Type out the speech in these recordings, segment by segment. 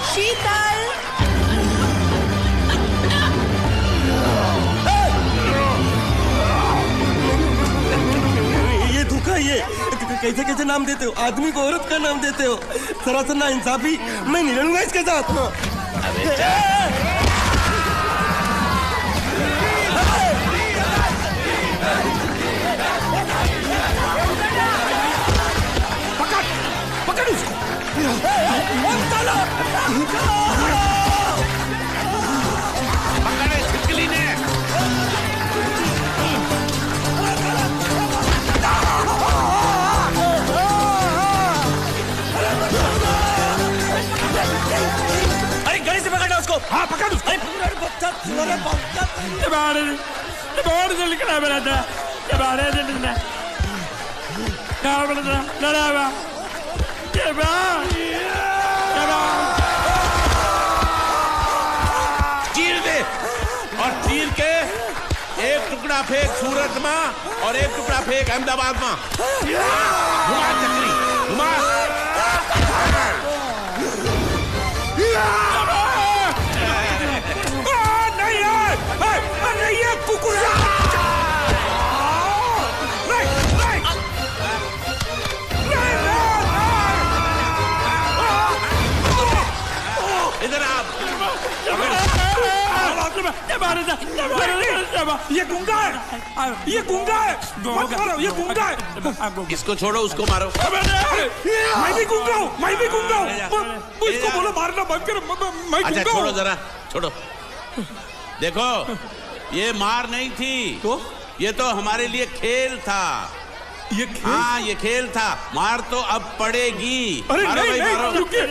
शीतल, ये धोखा, ये कैसे कैसे नाम देते हो? आदमी को औरत का नाम देते हो। सरासर ना इंसाफी। मैं नहीं लड़ूंगा इसके साथ। पकड़ पकड़ उसको। पकड़े छिपकली ने। अरे गले से पकड़ना उसको। हाँ पकड़ उसको। बाहर से निकला मेरा था, बाहर से निकला, लड़ा चीर दे और चीर के एक टुकड़ा फेंक सूरत में और एक टुकड़ा फेंक अहमदाबाद में। घुमा चक्री, घुमा। नहीं ये कुकुर इधर आप। ये गुंगा है, ये गुंगा है, मत मारो, ये गुंगा है। इसको छोड़ो, उसको मारो। मैं भी गुंगा हूँ, मैं भी गुंगा हूँ। इसको बोलो मारना बंद करो, मैं अच्छा गुंगा छोड़ो हूँ। जरा, छोड़ो। देखो ये मार नहीं थी तो ये तो हमारे लिए खेल था। ये खेल? हाँ ये खेल था। मार तो अब पड़ेगी। अरे मारो नहीं, भाई, नहीं, मारो। रुकिए।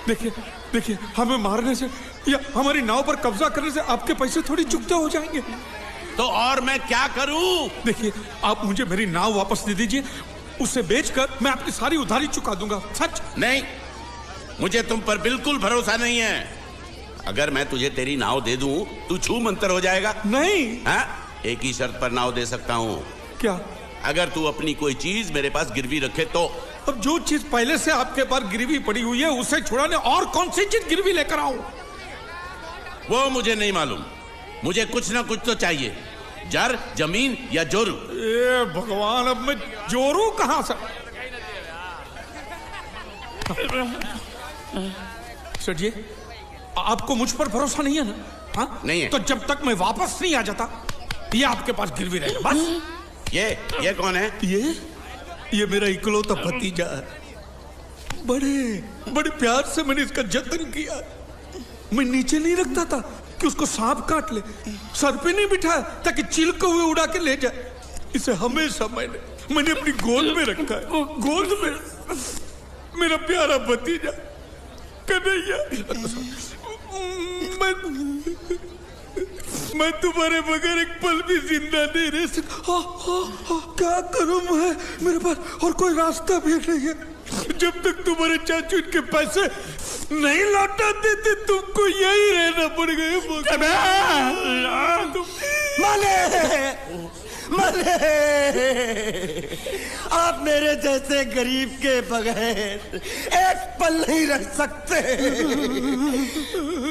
देखिए देखिए, हमें मारने से या हमारी नाव पर कब्जा करने से आपके पैसे थोड़ी चुकते हो जाएंगे। तो और मैं क्या करूं? देखिए आप मुझे मेरी नाव वापस दे दीजिए, उसे बेचकर मैं आपकी सारी उधारी चुका दूंगा। सच नहीं, मुझे तुम पर बिल्कुल भरोसा नहीं है। अगर मैं तुझे तेरी नाव दे दूं तू छू मंतर हो जाएगा। नहीं। हाँ? एक ही शर्त पर नाव दे सकता हूं। क्या? अगर तू अपनी कोई चीज मेरे पास गिरवी रखे तो। अब जो चीज पहले से आपके पास गिरवी पड़ी हुई है उसे छुड़ाने और कौन सी चीज गिरवी लेकर आऊं? वो मुझे नहीं मालूम। मुझे कुछ ना कुछ तो चाहिए। जर, जमीन या जोरू। ए भगवान, अब मैं जोरू कहां से? सर जी, आपको मुझ पर भरोसा नहीं है ना? हाँ? नहीं है। तो जब तक मैं वापस नहीं आ जाता ये आपके पास गिरवी रहेगा बस। ये कौन है? ये मेरा इकलौता भतीजा है। बड़े बड़े प्यार से मैंने इसका जतन किया। मैं नीचे नहीं रखता था कि उसको सांप काट ले, सर पे नहीं बिठाया ताकि चिल को हुए उड़ा के ले जाए। इसे हमेशा मैंने अपनी गोद में रखा है। गोद में मेरा प्यारा भतीजा कन्हैया। मैं तुम्हारे बगैर एक पल भी जिंदा नहीं रह सकता। क्या करूं मैं? मेरे पास और कोई रास्ता भी नहीं है। जब तक तुम्हारे चाचू इनके पैसे नहीं लौटा देते तुमको यही रहना पड़ेगा। माले, आप मेरे जैसे गरीब के बगैर एक पल नहीं रह सकते।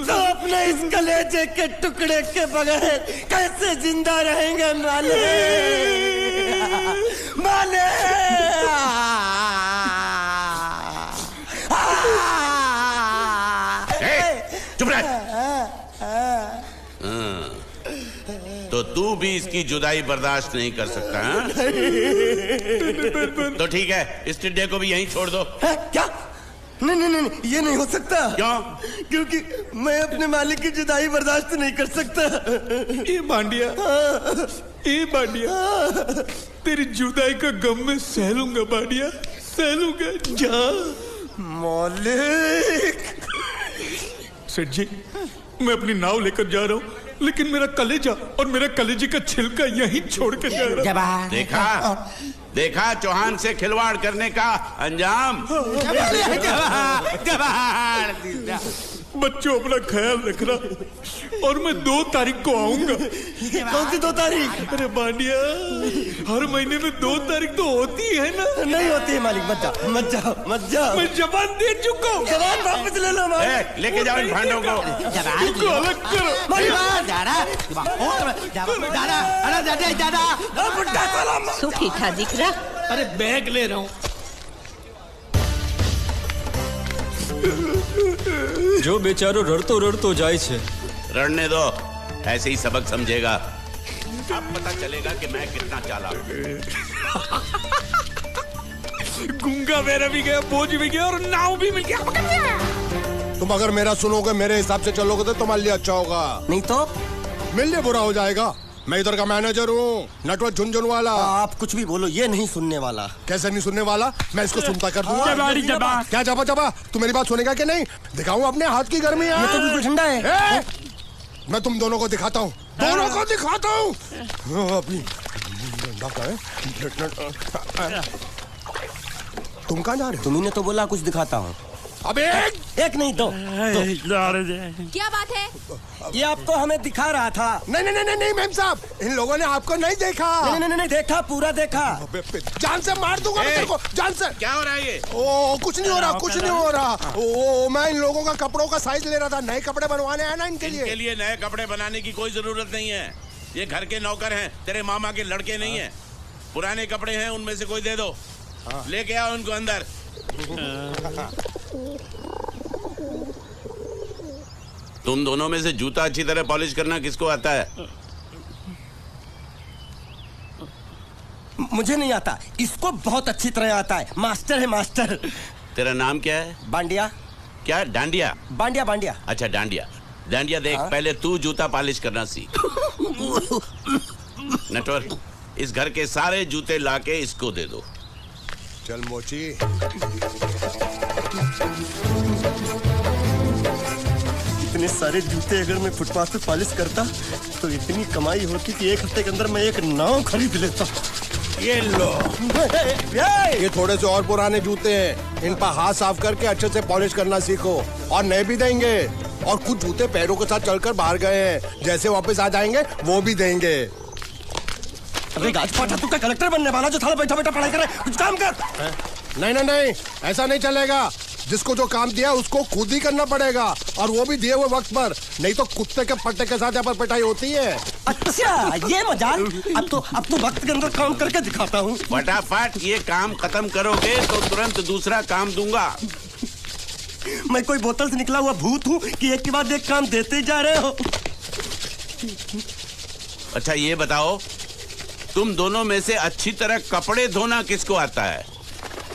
तो अपने इस कलेजे के टुकड़े के बगैर कैसे जिंदा रहेंगे माले? माले, चुप रह। तो तू भी इसकी जुदाई बर्दाश्त नहीं कर सकता है? तो ठीक है, इस टिड्डे को भी यहीं छोड़ दो। क्या? नहीं नहीं नहीं, ये नहीं हो सकता। क्यों? क्योंकि मैं अपने मालिक की जुदाई बर्दाश्त नहीं कर सकता। ये बांडिया, ये बांडिया, तेरी जुदाई का गम में सह लूंगा बांडिया, सह लूंगा। जा मालिक। सेठ जी, मैं अपनी नाव लेकर जा रहा हूँ, लेकिन मेरा कलेजा और मेरा कलेजे का छिलका यहीं छोड़ के जा रहा हूँ। देखा, देखा चौहान से खिलवाड़ करने का अंजाम। बच्चों अपना ख्याल रखना और मैं 2 तारीख को आऊंगा। कौन सी 2 तारीख? अरे बांडिया, हर महीने में 2 तारीख तो होती है ना? नहीं होती है मालिक, मत जाओ मत जाओ मत जाओ। मैं जबान दे चुका हूँ। जवान वापस ले लो मालिक। लेके जाओ इन भांडों को। इनको अलग करो। सुखी था जिक्रा। अरे बैग ले रहा हूँ। जो बेचारो रड़तो रड़तो जाए छे। रड़ने दो, ऐसे ही सबक समझेगा। अब पता चलेगा कि मैं कितना चालाक हूँ। गूंगा मेरा भी गया, बोझ भी गया और नाव भी मिल गया। तुम अगर मेरा सुनोगे, मेरे हिसाब से चलोगे तो तुम्हारे लिए अच्छा होगा, नहीं तो मेरे लिए बुरा हो जाएगा। मैं इधर का मैनेजर हूँ, नटवर झुनझुन वाला। आप कुछ भी बोलो, ये नहीं सुनने वाला। कैसे नहीं सुनने वाला? मैं इसको सुनता कर दूंगा। क्या जबा जबा? तू मेरी बात सुनेगा कि नहीं? दिखाऊं अपने हाथ की गर्मी? ये तो बिल्कुल ठंडा है। मैं तुम दोनों को दिखाता हूँ, दोनों को दिखाता हूँ। तुम कहाँ जा रहे हो? तुम्ही ने तो बोला कुछ दिखाता हूँ। अब एक नहीं दो। क्या बात है? ये आपको हमें दिखा रहा था। नहीं नहीं नहीं नहीं मैम साहब, इन लोगों ने आपको नहीं देखा। नहीं देखा, पूरा देखा। जान से मार दूंगा मैं तेरे को, जान से। क्या हो रहा है ये? ओ कुछ नहीं हो रहा, कुछ नहीं हो रहा। ओ मैं इन लोगों का कपड़ों का साइज ले रहा था, नए कपड़े बनवाने हैं ना इनके लिए। इनके लिए नए कपड़े बनाने की कोई जरूरत नहीं है। ये घर के नौकर हैं, तेरे मामा के लड़के नहीं हैं। पुराने कपड़े हैं, उनमें से कोई दे दो। लेके आओ उनको अंदर। तुम दोनों में से जूता अच्छी तरह पॉलिश करना किसको आता है? मुझे नहीं आता, इसको बहुत अच्छी तरह आता है। मास्टर है मास्टर। तेरा नाम क्या है? बांडिया। क्या? डांडिया? बांडिया बांडिया। अच्छा डांडिया। डांडिया देख, पहले तू जूता पॉलिश करना सीख। नटवर, इस घर के सारे जूते लाके इसको दे दो। चल मोची। इतने सारे जूते अगर मैं फुटपाथ पे पॉलिश करता तो इतनी कमाई होती कि 1 हफ्ते के अंदर मैं एक नाव खरीद लेता। ये लो, ये थोड़े से और पुराने जूते हैं, इन पर हाथ साफ करके अच्छे से पॉलिश करना सीखो। और नए भी देंगे, और कुछ जूते पैरों के साथ चलकर बाहर गए हैं, जैसे वापस आ जाएंगे वो भी देंगे। अबे गाजपाटा, तू क्या कलेक्टर बनने वाला जो थाला बैठा बैठा पढ़ाई करे? कुछ काम कर। नहीं नहीं नहीं, ऐसा नहीं चलेगा। जिसको जो काम दिया उसको खुद ही करना पड़ेगा, और वो भी दिए हुए वक्त पर, नहीं तो कुत्ते के पट्टे के साथ यहाँ पर पिटाई होती है। अच्छा ये मजाल। अब तो वक्त के अंदर काम करके दिखाता हूँ। फटाफट ये काम खत्म करोगे तो तुरंत दूसरा काम दूंगा। मैं कोई बोतल से निकला हुआ भूत हूँ कि एक के बाद एक काम देते ही जा रहे हो? अच्छा ये बताओ, तुम दोनों में से अच्छी तरह कपड़े धोना किसको आता है?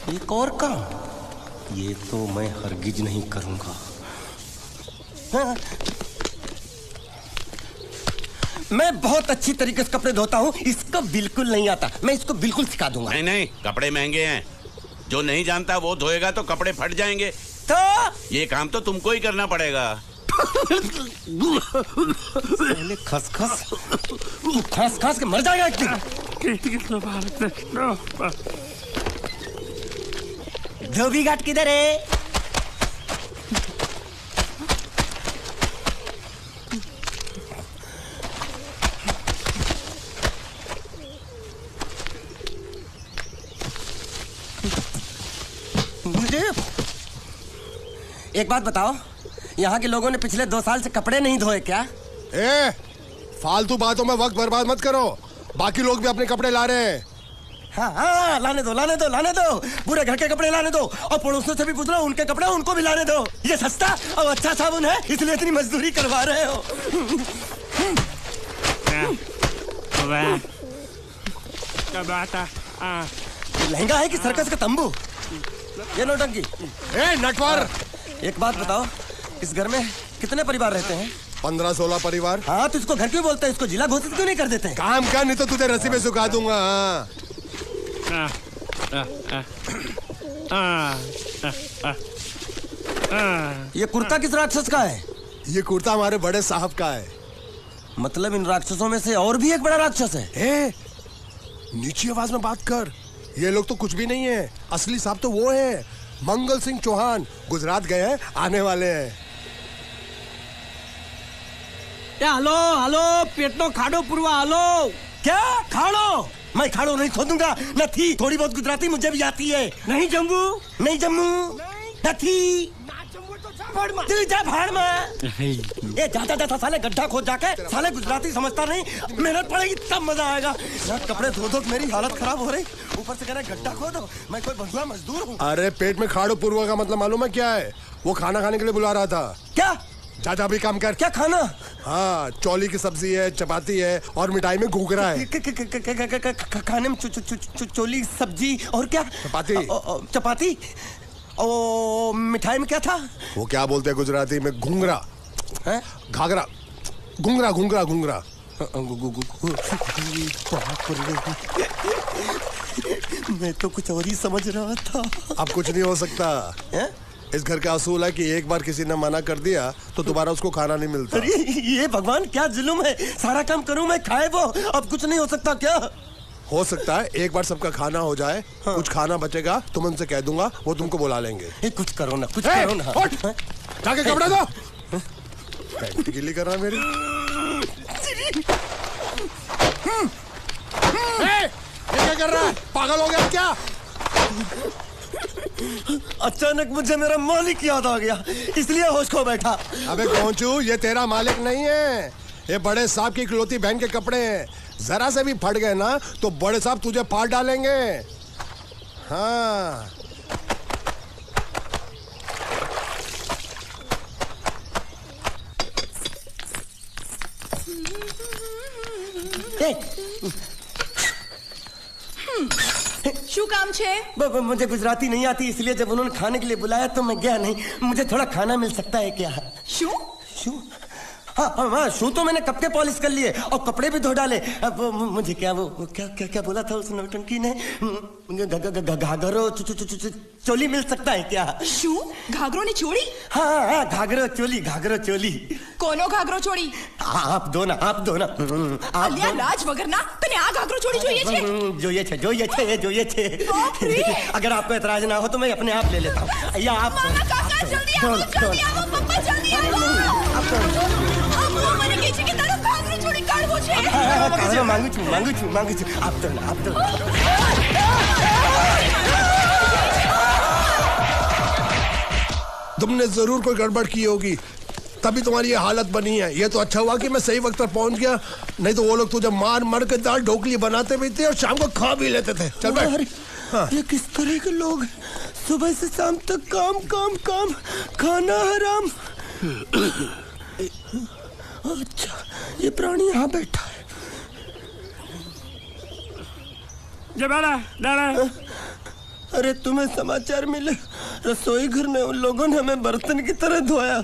एक और काम? ये तो मैं हरगिज नहीं करूंगा। हाँ। मैं बहुत अच्छी तरीके से कपड़े धोता हूँ, इसको बिल्कुल नहीं आता। मैं इसको बिल्कुल सिखा दूंगा। नहीं नहीं, कपड़े महंगे हैं, जो नहीं जानता वो धोएगा तो कपड़े फट जाएंगे। तो ये काम तो तुमको ही करना पड़ेगा। खस के मर जाएगा एक दिन। धोबी घाट किधर है? एक बात बताओ, यहाँ के लोगों ने पिछले 2 साल से कपड़े नहीं धोए क्या? फालतू बातों में वक्त बर्बाद मत करो, बाकी लोग भी अपने कपड़े ला रहे हैं। हाँ, लाने दो। पूरे घर के कपड़े लाने दो, और पड़ोसियों से भी पूछ लो, उनके कपड़े उनको भी लाने दो। ये सस्ता और अच्छा साबुन है, इसलिए इतनी मजदूरी करवा रहे हो। लहंगा है कि सर्कस का तंबू? ये नौटंकी। नटवर, एक बात बताओ, इस घर में कितने परिवार रहते हैं? 15-16 परिवार। हाँ, तो इसको घर क्यों बोलते हैं? इसको जिला घोषित क्यों नहीं कर देते? काम कर, नहीं तो तुझे रस्सी में सुखा दूंगा। ये कुर्ता किस राक्षस का है? ये कुर्ता हमारे बड़े साहब का है। मतलब इन राक्षसों में से और भी एक बड़ा राक्षस है? नीची आवाज में बात कर, ये लोग तो कुछ भी नहीं है, असली साहब तो वो है मंगल सिंह चौहान, गुजरात गए हैं, आने वाले हैं। हेलो हेलो, पेटनो खाड़ो पुरवा, हेलो। क्या खाड़ो? मैं खाड़ो नहीं खोदूंगा, न थी। थोड़ी बहुत गुजराती मुझे भी आती है। नहीं जम्मू, नहीं जम्मू, न थी। तू जा भाड़ में। ये जा साले गड्ढा खोद जाके, साले गुजराती समझता नहीं, मेहनत पड़ेगी तब मजा आएगा। यार कपड़े धो धो मेरी हालत खराब हो रही, ऊपर से कह रहे गड्ढा खोदो। मैं कोई बढ़िया मजदूर हूँ। अरे पेट में खाड़ो पुरवा का मतलब मालूम है क्या है? वो खाना खाने के लिए बुला रहा था। क्या? जा भी काम कर। क्या खाना? हाँ, चौली की सब्जी है, चपाती है और मिठाई में घूघरा है। खाने में चोली सब्जी और क्या? चपाती। ओ मिठाई में क्या था? वो क्या बोलते हैं गुजराती में? घूंघरा है, घाघरा, घूंघरा घूंघरा घूंघरा। मैं तो कुछ और ही समझ रहा था। अब कुछ नहीं हो सकता है? इस घर का असूल है कि एक बार किसी ने मना कर दिया तो दोबारा उसको खाना नहीं मिलता। अरे ये भगवान क्या जुल्म है, सारा काम करूं मैं, खाए वो। अब कुछ नहीं हो सकता क्या? हो सकता है एक बार सबका खाना हो जाए। हाँ। कुछ खाना बचेगा तो मैं उनसे कह दूंगा, वो तुमको बुला लेंगे। कुछ करो ना, कुछ करो ना। जाके कपड़े दो। पैंट गीली कर रहा मेरी। ये क्या कर रहा है? पागल हो गया क्या? अचानक मुझे मेरा मालिक याद आ गया, इसलिए होश खो बैठा। अबे पहुंचू, ये तेरा मालिक नहीं है, ये बड़े साहब की इकलौती बहन के कपड़े हैं। जरा से भी फट गए ना तो बड़े साहब तुझे फाड़ डालेंगे। हाँ। શું કામ છે? मुझे गुजराती नहीं आती, इसलिए जब उन्होंने खाने के लिए बुलाया तो मैं गया नहीं। मुझे थोड़ा खाना मिल सकता है क्या? શું? शू? हाँ, शू तो मैंने कब के पॉलिश कर लिए और कपड़े भी धो डाले। अब मुझे क्या वो क्या बोला था उस नौटंकी ने? मुझे घाघरो चोली मिल सकता है क्या? શું? ઘાઘરો ની ચોળી? हाँ, घाघरो चोली। કોનો ઘાઘરો ચોળી? आप दो ना। અલ્યા લાજ વગરના તને આ ઘાઘરો ચોળી જોઈએ છે? જોઈએ છે। बाप रे! अगर आपको एतराज ना हो तो मैं अपने आप ले लेता हूँ। या आप મારા કાકા જલ્દી આવો, પપ્પા જલ્દી આવો। અમ્મા મને કહે છે કે તારો ઘાઘરો ચોળી કાઢવો છે। मांगू छू। आप तो तुमने जरूर कोई गड़बड़ की होगी, तभी तुम्हारी ये हालत बनी है। ये तो अच्छा हुआ कि मैं सही वक्त पर पहुंच गया, नहीं तो वो लोग तुझे मार के दाल ढोकली बनाते भी थे और शाम को खा भी लेते थे। चल बैठ। हाँ। ये किस तरह के लोग हैं? सुबह से शाम तक काम, खाना हराम। अच्छा, ये प्राणी यहाँ बैठा है। अरे तुम्हें समाचार मिले? रसोई घर में उन लोगों ने हमें बर्तन की तरह धोया।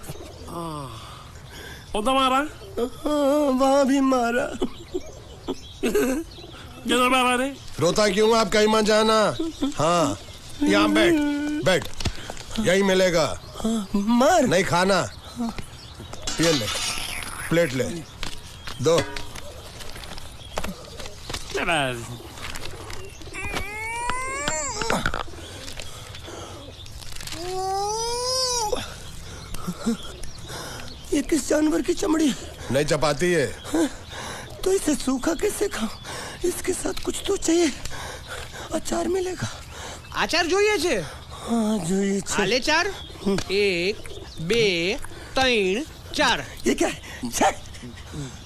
मारा? वहाँ भी मारा। रोता क्यों? आप कहीं मत जाना। हाँ, यहाँ बैठ, यही मिलेगा। मार नहीं खाना। ये ले, प्लेट ले, दो। ये किस जानवर की चमड़ी है? नहीं चपाती है। हाँ? तो इसे सूखा कैसे खाऊं? इसके साथ कुछ तो चाहिए। अचार मिलेगा? आचार જોઈએ છે? हाँ જોઈએ છે। आले चार? 1 2 3 4। ये क्या है? 6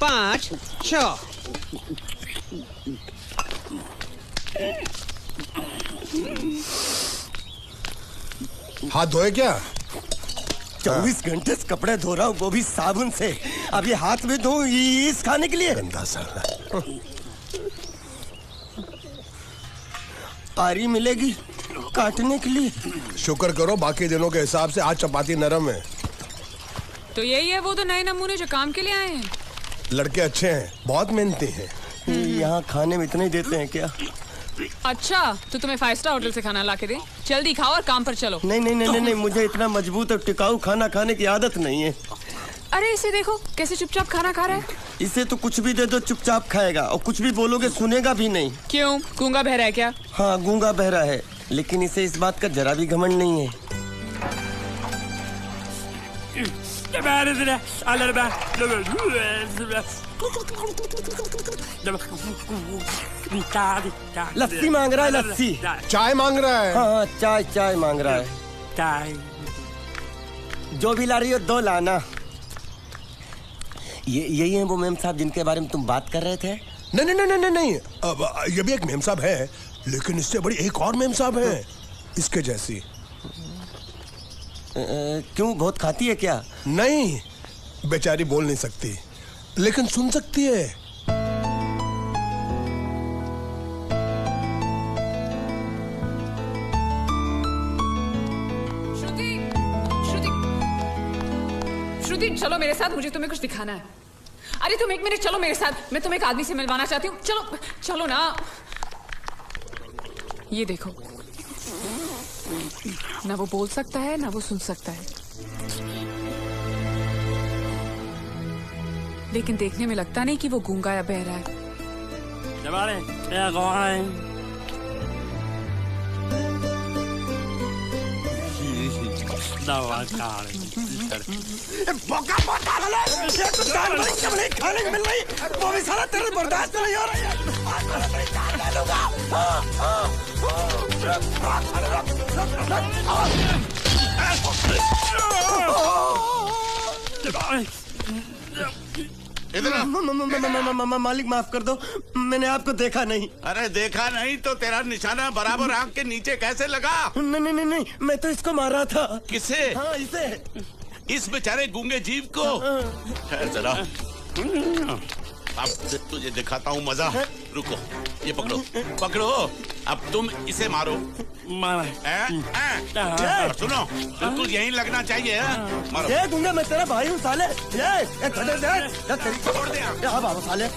5 6। हाथ धोए क्या? 24 घंटे से कपड़े धो रहा हूँ, वो भी साबुन से। अब ये हाथ में धो इस खाने के लिए? गंदा साला। आरी मिलेगी काटने के लिए? शुक्र करो बाकी दिनों के हिसाब से आज चपाती नरम है। तो यही है वो तो नए नमूने जो काम के लिए आए हैं। लड़के अच्छे हैं, बहुत मेहनती हैं। यहाँ खाने में इतना ही देते हैं क्या? अच्छा, तो तुम्हें 5 स्टार होटल से खाना ला के दे? जल्दी खाओ और काम पर चलो। नहीं, मुझे इतना मजबूत और टिकाऊ खाना खाने की आदत नहीं है। अरे इसे देखो कैसे चुपचाप खाना खा रहा है। इसे तो कुछ भी दे दो चुपचाप खाएगा और कुछ भी बोलोगे सुनेगा भी नहीं। क्यों, गूंगा बहरा है क्या? हाँ गूंगा बहरा है, लेकिन इसे इस बात का जरा भी घमंड नहीं है। लस्सी मांग रहा है, लस्सी। चाय मांग रहा है। हाँ चाय चाय मांग रहा है। चाय जो भी ला रही हो 2 लाना। यही है वो मेम साहब जिनके बारे में तुम बात कर रहे थे? नहीं नहीं नहीं नहीं नहीं, अब ये भी एक मेम साहब है, लेकिन इससे बड़ी एक और मेम साहब है इसके जैसी। क्यों, बहुत खाती है क्या? नहीं, बेचारी बोल नहीं सकती लेकिन सुन सकती है। श्रुति, श्रुति, श्रुति चलो मेरे साथ, मुझे तुम्हें कुछ दिखाना है। अरे तुम 1 मिनट चलो मेरे साथ, मैं तुम्हें एक आदमी से मिलवाना चाहती हूँ। चलो चलो ना। ये देखो, ना वो बोल सकता है ना वो सुन सकता है, लेकिन देखने में लगता नहीं कि वो गूंगा या बहरा है। खाने को मिल रही वो भी सारा तेरे बर्दाश्त नहीं हो रही है। मालिक माफ कर दो, मैंने आपको देखा नहीं। अरे देखा नहीं तो तेरा निशाना बराबर आंख के नीचे कैसे लगा? नहीं नहीं नहीं, मैं तो इसको मारा था। किसे? हाँ इसे। इस बेचारे गूंगे जीव को? ठहर जरा, अब तुझे दिखाता हूँ मजा। रुको, ये पकड़ो पकड़ो, अब तुम इसे मारो। सुनो, बिल्कुल यहीं लगना चाहिए। मारो। ये गूंगा, मैं तेरा भाई हूँ साले। ये छोड़ दे। हाँ बाबा साले।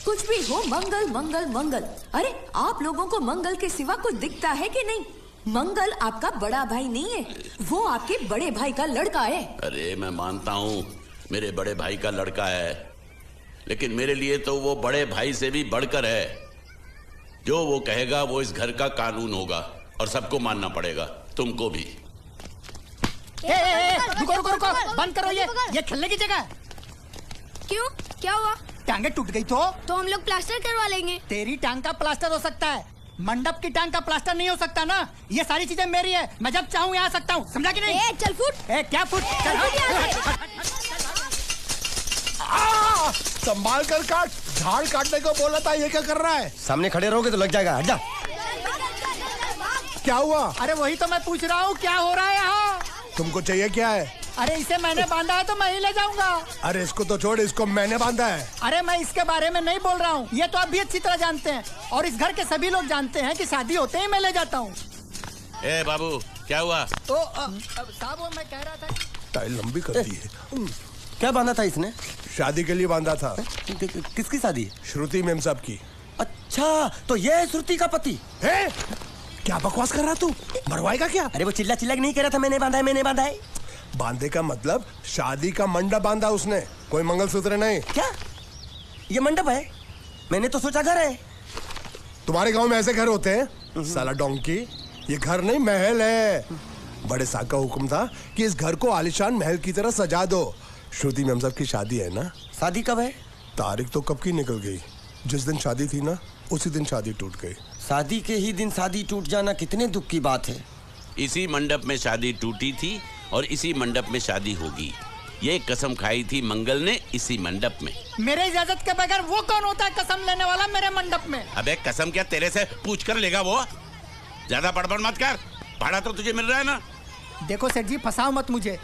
कुछ भी हो, मंगल मंगल मंगल। अरे आप लोगों को मंगल के सिवा कुछ दिखता है कि नहीं? मंगल आपका बड़ा भाई नहीं है, वो आपके बड़े भाई का लड़का है। अरे मैं मानता हूँ मेरे बड़े भाई का लड़का है, लेकिन मेरे लिए तो वो बड़े भाई से भी बढ़कर है। जो वो कहेगा वो इस घर का कानून होगा और सबको मानना पड़ेगा, तुमको भी। रुको रुको रुको, बंद करो ये खेलने की जगह। क्यों, क्या हुआ? टांगे टूट गई तो हम लोग प्लास्टर करवा लेंगे। तेरी टांग का प्लास्टर हो सकता है, मंडप की टांग का प्लास्टर नहीं हो सकता ना। ये सारी चीजें मेरी है, मैं जब चाहूँ यहाँ आ सकता हूँ, समझा कि नहीं? चल फुट। क्या फुट? संभाल कर काट, झाड़ काटने को बोला था, ये क्या कर रहा है? सामने खड़े रहोगे तो लग जाएगा, हट जा। क्या हुआ? अरे वही तो मैं पूछ रहा हूँ, क्या हो रहा है यहाँ? तुमको चाहिए क्या है? अरे इसे मैंने बांधा है तो मैं ही ले जाऊंगा। अरे इसको तो छोड़, इसको मैंने बांधा है। अरे मैं इसके बारे में नहीं बोल रहा हूँ, ये तो आप भी अच्छी तरह जानते हैं और इस घर के सभी लोग जानते हैं कि शादी होते ही मैं ले जाता हूँ। ए बाबू, क्या हुआ? तो साहब वो मैं कह रहा था, टाइल लंबी कर दी है। क्या बांधा था इसने? शादी के लिए बांधा था। किसकी शादी? श्रुति मेम साहब की। अच्छा, तो ये है श्रुति का पति है? क्या बकवास कर रहा तू? मरवाएगा क्या? अरे वो चिल्ला चिल्ला नहीं कह रहा था मैंने बांधा है, मैंने बांधा है। बांधे का मतलब शादी का मंडप बांधा उसने, कोई मंगलसूत्र नहीं। क्या ये मंडप है? मैंने तो सोचा घर है। तुम्हारे गांव में ऐसे घर होते हैं साला डोंकी? ये घर नहीं, महल है। बड़े साहब का हुक्म था कि इस घर को आलीशान महल की तरह सजा दो। श्रुति मेम साहब की शादी है ना? शादी कब है? तारीख तो कब की निकल गई, जिस दिन शादी थी ना उसी दिन शादी टूट गई। शादी के ही दिन शादी टूट जाना कितने दुख की बात है। इसी मंडप में शादी टूटी थी और इसी मंडप में शादी होगी। ये कसम खाई थी मंगल ने इसी मंडप में। मेरे इजाजत के बगैर वो कौन होता है कसम लेने वाला मेरे मंडप में? अबे कसम क्या तेरे से पूछ कर लेगा वो? ज्यादा बड़बड़ मत कर, भाड़ा तो तुझे मिल रहा है ना। देखो सेठ जी, फंसाओ मत मुझे।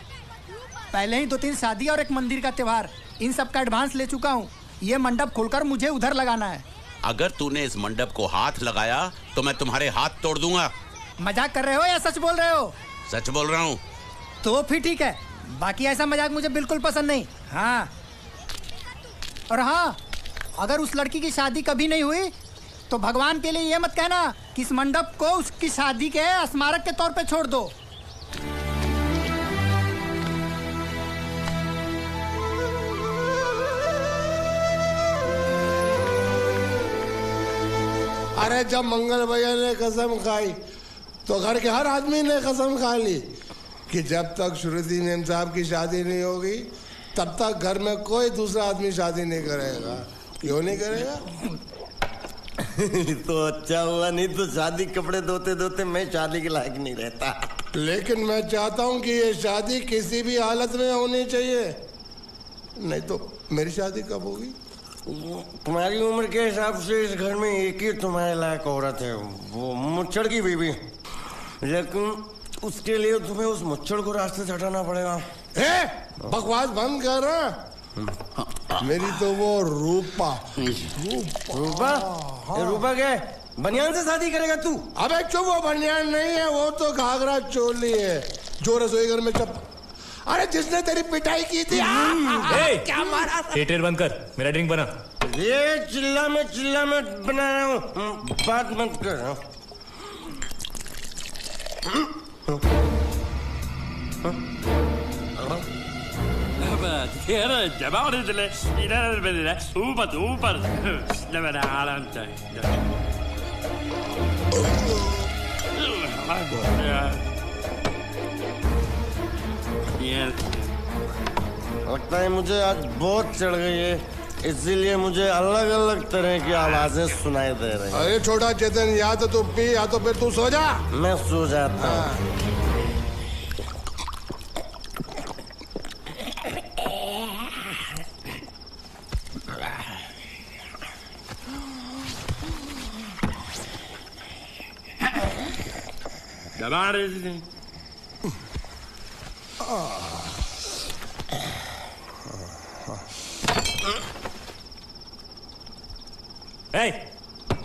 पहले ही 2-3 शादी और एक मंदिर का त्योहार, इन सब का एडवांस ले चुका हूँ। ये मंडप खोलकर मुझे उधर लगाना है। अगर तूने इस मंडप को हाथ लगाया तो मैं तुम्हारे हाथ तोड़ दूंगा। मजाक कर रहे हो या सच बोल रहे हो? सच बोल रहा हूँ। तो फिर ठीक है, बाकी ऐसा मजाक मुझे बिल्कुल पसंद नहीं। हाँ, और हाँ, अगर उस लड़की की शादी कभी नहीं हुई तो भगवान के लिए ये मत कहना कि इस मंडप को उसकी शादी के स्मारक के तौर पे छोड़ दो। अरे जब मंगल भैया ने कसम खाई तो घर के हर आदमी ने कसम खा ली कि जब तक श्रुति नेम साहब की शादी नहीं होगी तब तक घर में कोई दूसरा आदमी शादी नहीं करेगा। क्यों नहीं करेगा? तो अच्छा हुआ, नहीं तो शादी कपड़े धोते धोते मैं शादी के लायक नहीं रहता। लेकिन मैं चाहता हूँ कि ये शादी किसी भी हालत में होनी चाहिए, नहीं तो मेरी शादी कब होगी? तुम्हारी उम्र के हिसाब से इस घर में एक ही तुम्हारे लायक औरत है, वो मुच्छड़ की बीवी। लेकिन उसके लिए तुम्हें उस मुच्छड़ को रास्ते से हटाना पड़ेगा। बकवास बंद कर रहा। मेरी तो वो रूपा। रूपा? रूपा क्या बनियान से शादी करेगा तू? अबे चुप, वो बनियान नहीं है, वो तो घाघरा चोली है जो रसोई घर में अरे जिसने तेरी पिटाई की थी। क्या मारा? थिएटर बंद कर, मेरा ड्रिंक बना। ये चिल्ला में बना रहा हूँ, बात मत कर। लगता है मुझे आज बहुत चढ़ गई है, इसीलिए मुझे अलग अलग तरह की आवाजें सुनाई दे रही हैं। अरे छोटा चेतन, या तो तू पी या तो फिर तू सो जा। मैं सो जाता हूँ। दबा रही थी।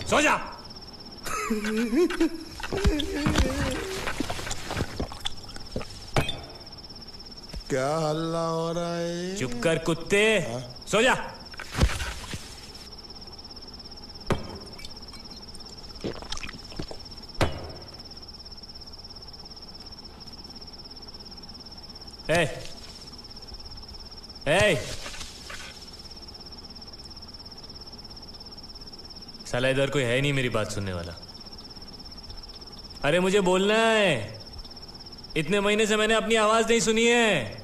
सो जा। क्या हल्ला हो रहा है? चुप कर कुत्ते, सो जा। साला इधर कोई है नहीं मेरी बात सुनने वाला। अरे मुझे बोलना है, इतने महीने से मैंने अपनी आवाज नहीं सुनी है।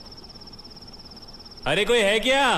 अरे कोई है क्या?